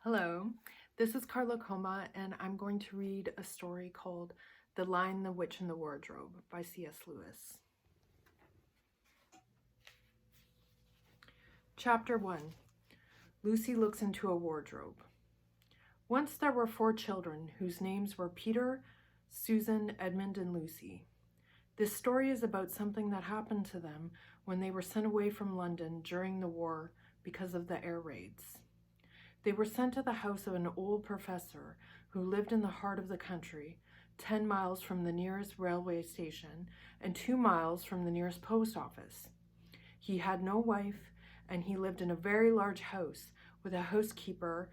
Hello, this is Carla Coma, and I'm going to read a story called The Lion, the Witch, and the Wardrobe by C.S. Lewis. Chapter 1. Lucy looks into a wardrobe. Once there were 4 children whose names were Peter, Susan, Edmund, and Lucy. This story is about something that happened to them when they were sent away from London during the war because of the air raids. They were sent to the house of an old professor who lived in the heart of the country, 10 miles from the nearest railway station and 2 miles from the nearest post office. He had no wife, and he lived in a very large house with a housekeeper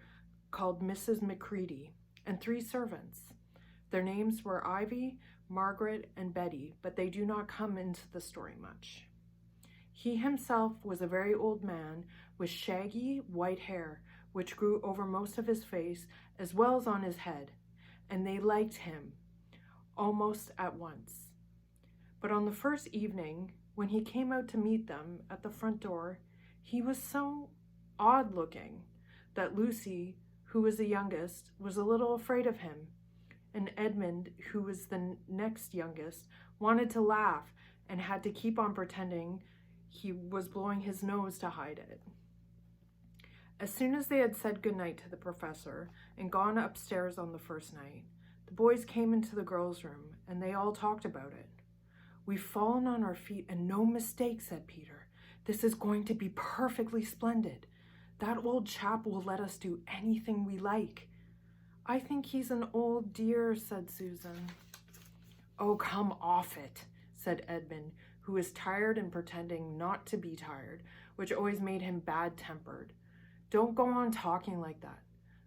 called Mrs. Macready and 3 servants. Their names were Ivy, Margaret, and Betty, but they do not come into the story much. He himself was a very old man with shaggy white hair, which grew over most of his face as well as on his head, and they liked him almost at once. But on the first evening, when he came out to meet them at the front door, he was so odd-looking that Lucy, who was the youngest, was a little afraid of him, and Edmund, who was the next youngest, wanted to laugh and had to keep on pretending he was blowing his nose to hide it. As soon as they had said goodnight to the professor and gone upstairs on the first night, the boys came into the girls' room, and they all talked about it. "We've fallen on our feet, and no mistake," said Peter. "This is going to be perfectly splendid. That old chap will let us do anything we like." "I think he's an old dear," said Susan. "Oh, come off it," said Edmund, who was tired and pretending not to be tired, which always made him bad-tempered. "Don't go on talking like that."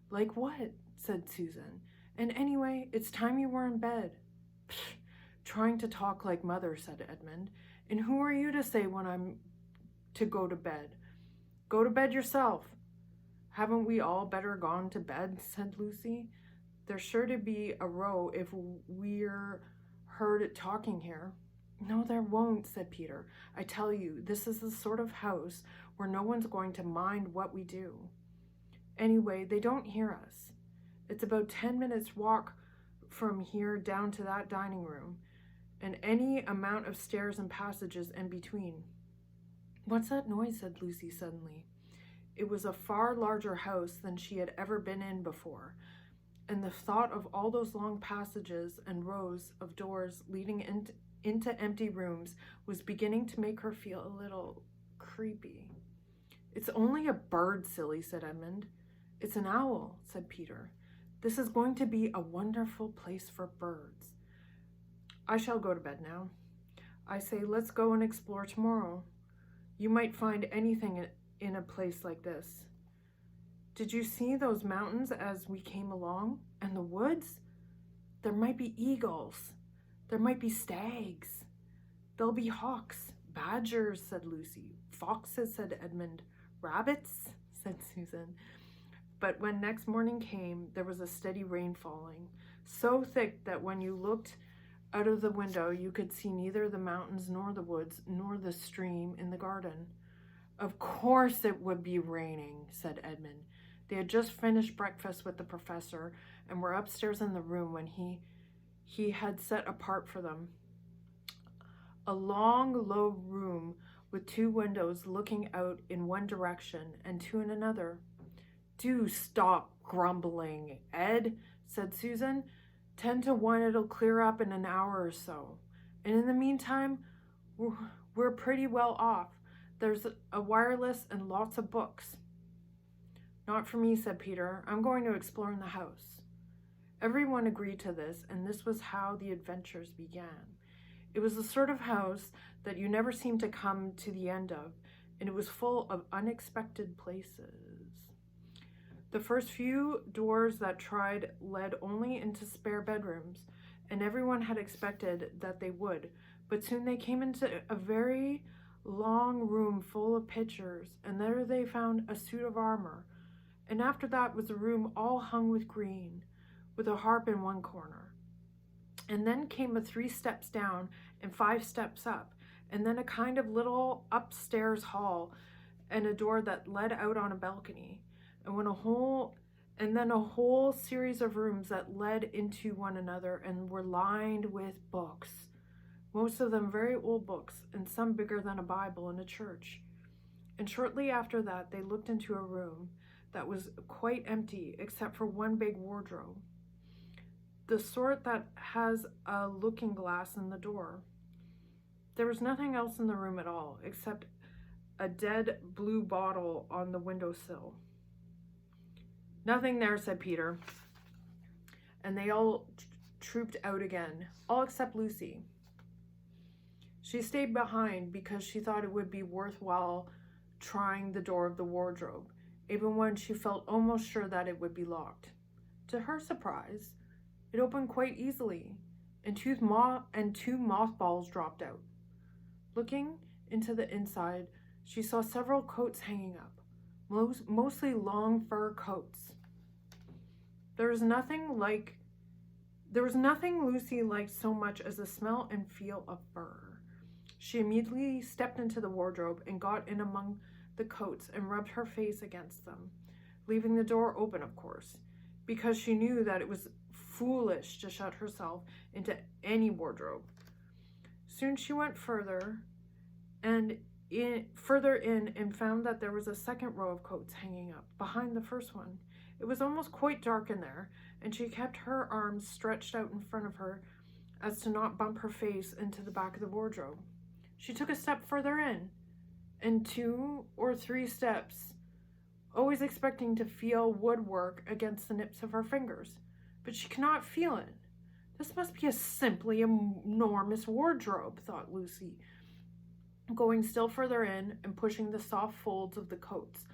"Like what?" said Susan. "And anyway, it's time you were in bed." "Psh, trying to talk like mother," said Edmund. "And who are you to say when I'm to go to bed? Go to bed yourself." "Haven't we all better gone to bed?" said Lucy. "There's sure to be a row if we're heard talking here." "No, there won't," said Peter. "I tell you, this is the sort of house where no one's going to mind what we do. Anyway, they don't hear us. It's about 10 minutes' walk from here down to that dining room, and any amount of stairs and passages in between." "What's that noise?" said Lucy suddenly. It was a far larger house than she had ever been in before, and the thought of all those long passages and rows of doors leading into empty rooms was beginning to make her feel a little creepy. "It's only a bird, silly," said Edmund. "It's an owl," said Peter. "This is going to be a wonderful place for birds. I shall go to bed now. I say, let's go and explore tomorrow. You might find anything in a place like this. Did you see those mountains as we came along? And the woods? There might be eagles. There might be stags. There'll be hawks. Badgers," said Lucy. "Foxes," said Edmund. "Rabbits," said Susan. But when next morning came, there was a steady rain falling, so thick that when you looked out of the window, you could see neither the mountains nor the woods nor the stream in the garden. "Of course it would be raining," said Edmund. They had just finished breakfast with the professor and were upstairs in the room when he had set apart for them. A long, low room with 2 windows looking out in one direction and 2 in another. "Do stop grumbling, Ed," said Susan. 10 to 1 it'll clear up in an hour or so. And in the meantime, we're pretty well off. There's a wireless and lots of books." "Not for me," said Peter. "I'm going to explore in the house." Everyone agreed to this, and this was how the adventures began. It was the sort of house that you never seemed to come to the end of, and it was full of unexpected places. The first few doors that tried led only into spare bedrooms, and everyone had expected that they would, but soon they came into a very long room full of pictures, and there they found a suit of armor, and after that was a room all hung with green, with a harp in one corner. And then came a 3 steps down and 5 steps up, and then a kind of little upstairs hall and a door that led out on a balcony, and and then a whole series of rooms that led into one another and were lined with books, most of them very old books, and some bigger than a Bible in a church. And shortly after that, they looked into a room that was quite empty except for one big wardrobe, the sort that has a looking glass in the door. There was nothing else in the room at all except a dead blue bottle on the windowsill. "Nothing there," said Peter. And they all trooped out again, all except Lucy. She stayed behind because she thought it would be worthwhile trying the door of the wardrobe, even when she felt almost sure that it would be locked. To her surprise, it opened quite easily, and two mothballs dropped out. Looking into the inside, she saw several coats hanging up, mostly long fur coats. There was nothing Lucy liked so much as the smell and feel of fur. She immediately stepped into the wardrobe and got in among the coats and rubbed her face against them, leaving the door open, of course, because she knew that it was foolish to shut herself into any wardrobe. Soon she went further in and found that there was a second row of coats hanging up behind the first one. It was almost quite dark in there, and she kept her arms stretched out in front of her as to not bump her face into the back of the wardrobe. She took a step further in, and 2 or 3 steps, always expecting to feel woodwork against the nips of her fingers, but she could not feel it. This must be a simply enormous wardrobe, thought Lucy, going still further in and pushing the soft folds of the coats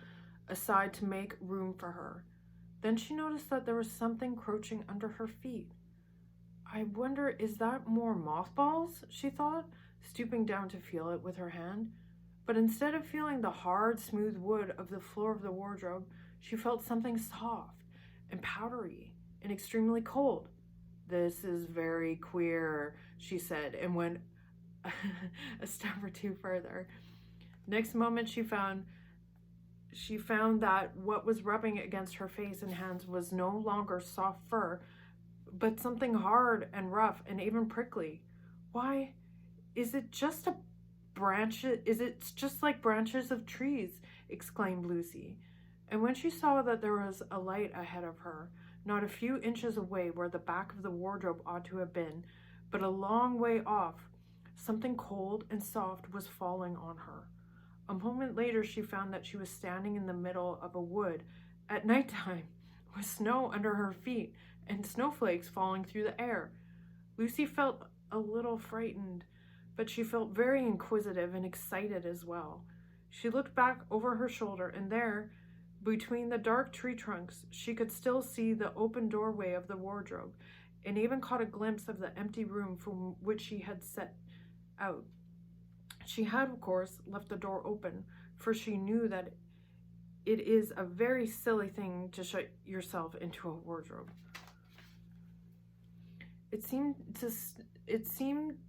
aside to make room for her. Then she noticed that there was something crouching under her feet. "I wonder, is that more mothballs?" she thought, stooping down to feel it with her hand. But instead of feeling the hard, smooth wood of the floor of the wardrobe, she felt something soft and powdery and extremely cold. "This is very queer," she said, and went a step or 2 further. Next moment she found that what was rubbing against her face and hands was no longer soft fur, but something hard and rough and even prickly. "Why, is it just like branches of trees?" exclaimed Lucy. And when she saw that there was a light ahead of her, not a few inches away where the back of the wardrobe ought to have been, but a long way off, something cold and soft was falling on her. A moment later, she found that she was standing in the middle of a wood at nighttime, with snow under her feet and snowflakes falling through the air. Lucy felt a little frightened, but she felt very inquisitive and excited as well. She looked back over her shoulder, and there, between the dark tree trunks, she could still see the open doorway of the wardrobe, and even caught a glimpse of the empty room from which she had set out. She had, of course, left the door open, for she knew that it is a very silly thing to shut yourself into a wardrobe. It seemed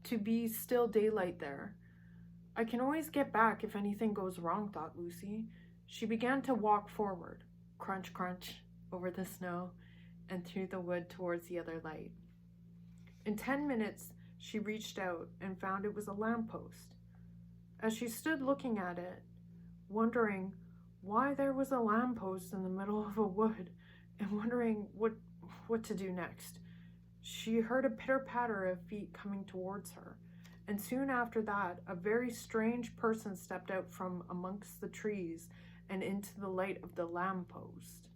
to be still daylight there. "I can always get back if anything goes wrong," thought Lucy. She began to walk forward, crunch, crunch, over the snow and through the wood towards the other light. In 10 minutes, she reached out and found it was a lamppost. As she stood looking at it, wondering why there was a lamppost in the middle of a wood, and wondering what to do next, she heard a pitter-patter of feet coming towards her, and soon after that, a very strange person stepped out from amongst the trees and into the light of the lamppost.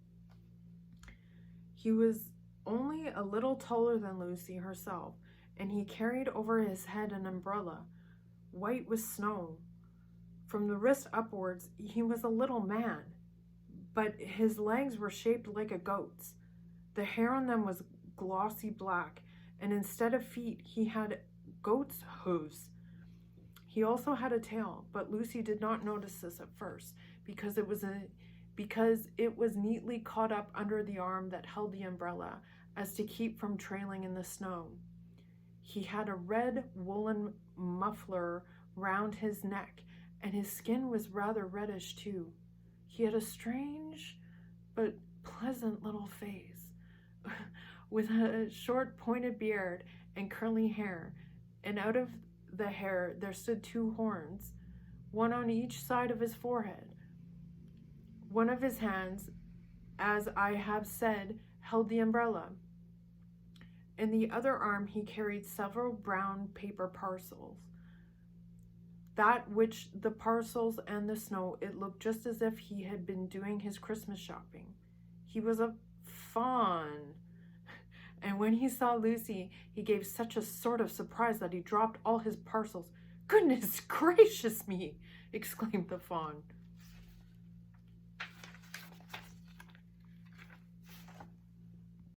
He was only a little taller than Lucy herself, and he carried over his head an umbrella, white with snow. From the wrist upwards, he was a little man, but his legs were shaped like a goat's. The hair on them was glossy black, and instead of feet, he had goat's hooves. He also had a tail, but Lucy did not notice this at first, because it was neatly caught up under the arm that held the umbrella, as to keep from trailing in the snow. He had a red woolen muffler round his neck, and his skin was rather reddish too. He had a strange but pleasant little face with a short pointed beard and curly hair, and out of the hair there stood two horns, one on each side of his forehead. One of his hands, as I have said, held the umbrella. In the other arm he carried several brown paper parcels. That which the parcels and the snow, it looked just as if he had been doing his Christmas shopping. He was a fawn. And when he saw Lucy, he gave such a sort of surprise that he dropped all his parcels. "Goodness gracious me!" exclaimed the fawn.